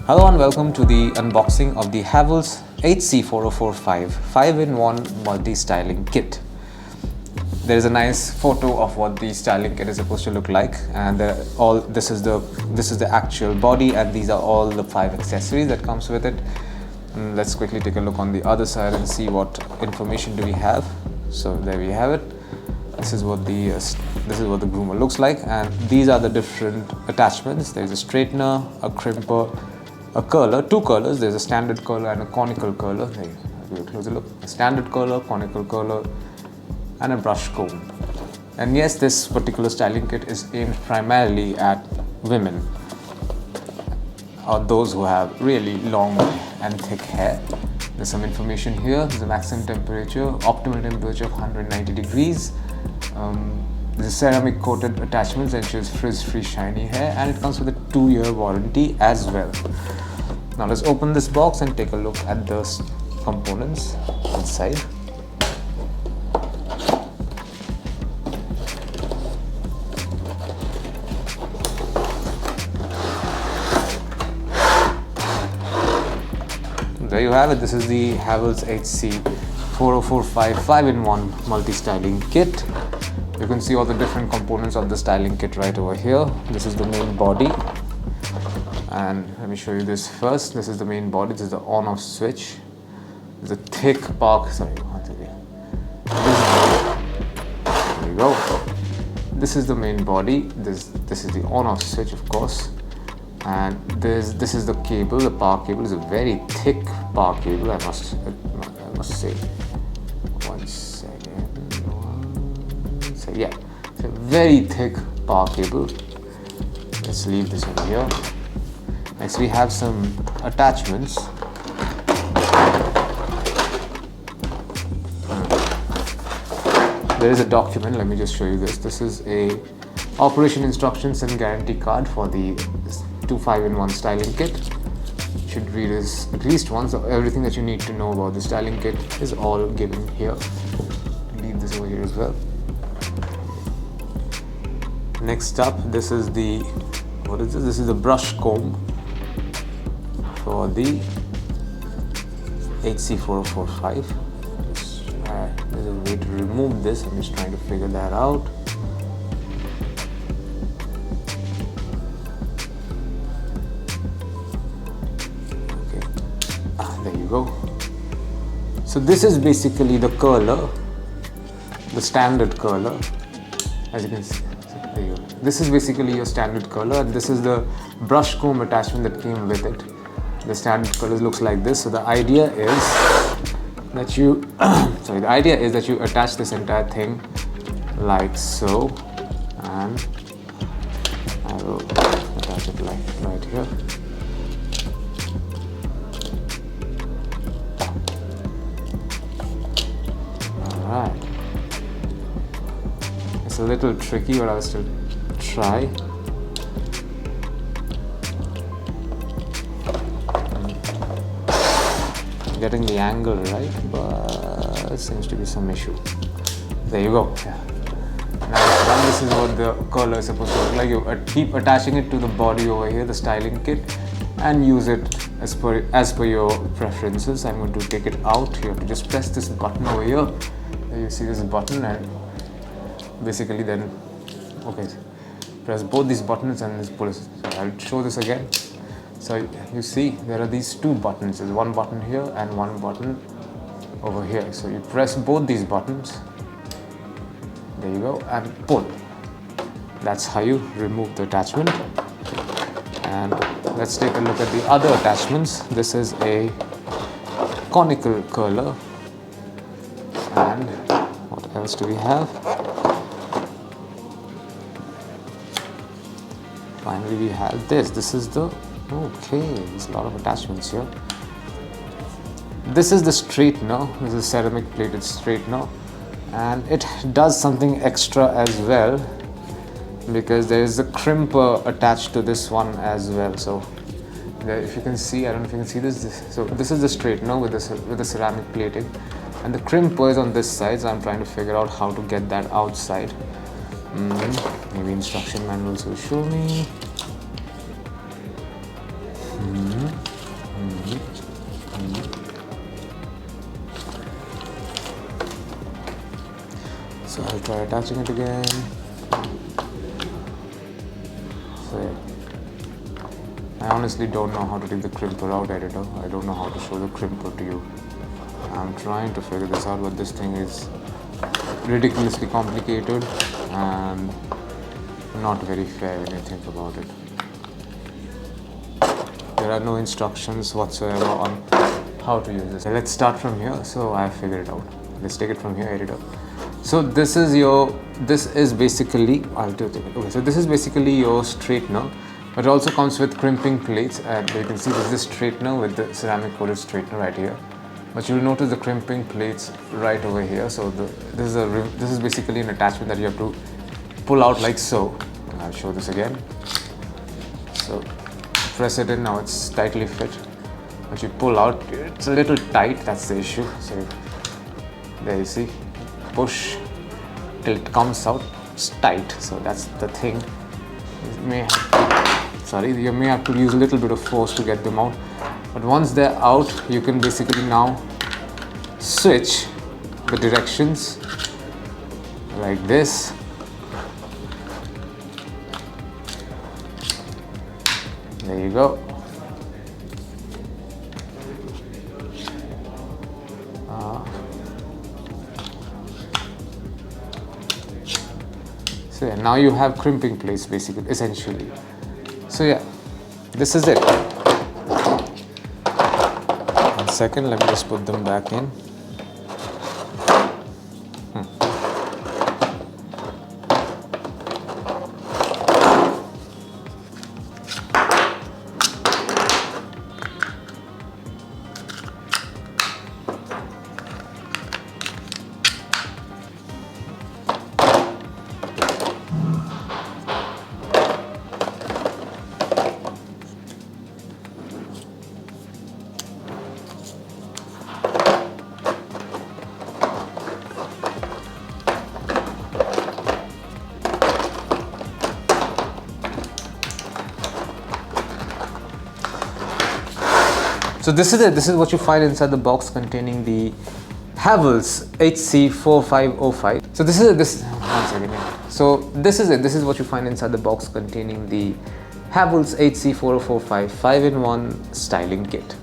Hello and welcome to the unboxing of the Havells HC4045 5-in-1 multi-styling kit. There is a nice photo of what the styling kit is supposed to look like, and this is the actual body, and these are all the 5 accessories that comes with it. Let's quickly take a look on the other side and see what information do we have. So there we have it. This is what the groomer looks like, and these are the different attachments. There is a straightener, a crimper, a curler, 2 curlers. There's a standard curler and a conical curler. There you go. Give a closer look. A standard curler, conical curler, and a brush comb. And yes, this particular styling kit is aimed primarily at women, or those who have really long and thick hair. There's some information here. There's a maximum temperature, optimal temperature of 190 degrees. There's a ceramic coated attachments that ensures frizz-free shiny hair, and it comes with a 2-year warranty as well. Now let's open this box and take a look at the components inside. There you have it. This is the Havells HC4045 5-in-1 multi-styling kit. You can see all the different components of the styling kit right over here. This is the main body, and let me show you this first. This is the main body. This is the on-off switch. There's a thick there you go. This is the main body. This is the on-off switch, of course. And this is the cable. The power cable is a very thick power cable, I must say. One second. So yeah, it's a very thick power cable. Let's leave this over here. Next we have some attachments. There is a document. Let me just show you this. This is a operation instructions and guarantee card for the 2 5-in-1 styling kit. You should read this at least once. So everything that you need to know about the styling kit is all given here. Leave this over here as well. Next up, this is the This is the brush comb for the HC4045. There's a way to remove this. I'm just trying to figure that out. There you go. So this is basically the curler, the standard curler, as you can see. There you go. This is basically your standard curler, and this is the brush comb attachment that came with it. The standard curler looks like this. So the idea is that you attach this entire thing like so, and I will attach it like right here. Alright, it's a little tricky, but I'll still try. Getting the angle right, but it seems to be some issue. There you go. Yeah. Now this is what the curler is supposed to look like. You keep attaching it to the body over here, the styling kit, and use it as per your preferences. I'm going to take it out. You have to just press this button over here. You see this button, and basically then press both these buttons and just pull it. So I'll show this again. So you see there are these 2 buttons. There's one button here and one button over here. So you press both these buttons. There you go, and pull. That's how you remove the attachment. And let's take a look at the other attachments. This is a conical curler. And what else do we have? Finally we have this. This is the there's a lot of attachments here. This is the straightener. This is a ceramic plated straightener, and it does something extra as well, because there is a crimper attached to this one as well. So if you can see, I don't know if you can see this. So this is the straightener with the ceramic plating, and the crimper is on this side. So I'm trying to figure out how to get that outside. Maybe instruction manuals will show me. attaching it again. So yeah. I honestly don't know how to take the crimper out, editor. I don't know how to show the crimper to you. I'm trying to figure this out, but this thing is ridiculously complicated and not very fair when you think about it. There are no instructions whatsoever on how to use this. Let's start from here. So I figured it out. Let's take it from here, editor. So this is basically, I'll do it. Okay, so this is basically your straightener. It also comes with crimping plates, and you can see this is the straightener with the ceramic coated straightener right here. But you'll notice the crimping plates right over here. So this is basically an attachment that you have to pull out like so. I'll show this again. So press it in, now it's tightly fit. But you pull out, it's a little tight, that's the issue. So there you see, push till it comes out, it's tight. So that's the thing. You may have to use a little bit of force to get them out. But once they're out, you can basically now switch the directions like this. There you go. So yeah, now you have crimping plates basically, essentially. So yeah, this is it. 1 second, let me just put them back in. So this is it. This is what you find inside the box containing the Havells HC4045. So this is it. One second. Yeah. So this is it. This is what you find inside the box containing the Havells HC4045 5-in-1 styling kit.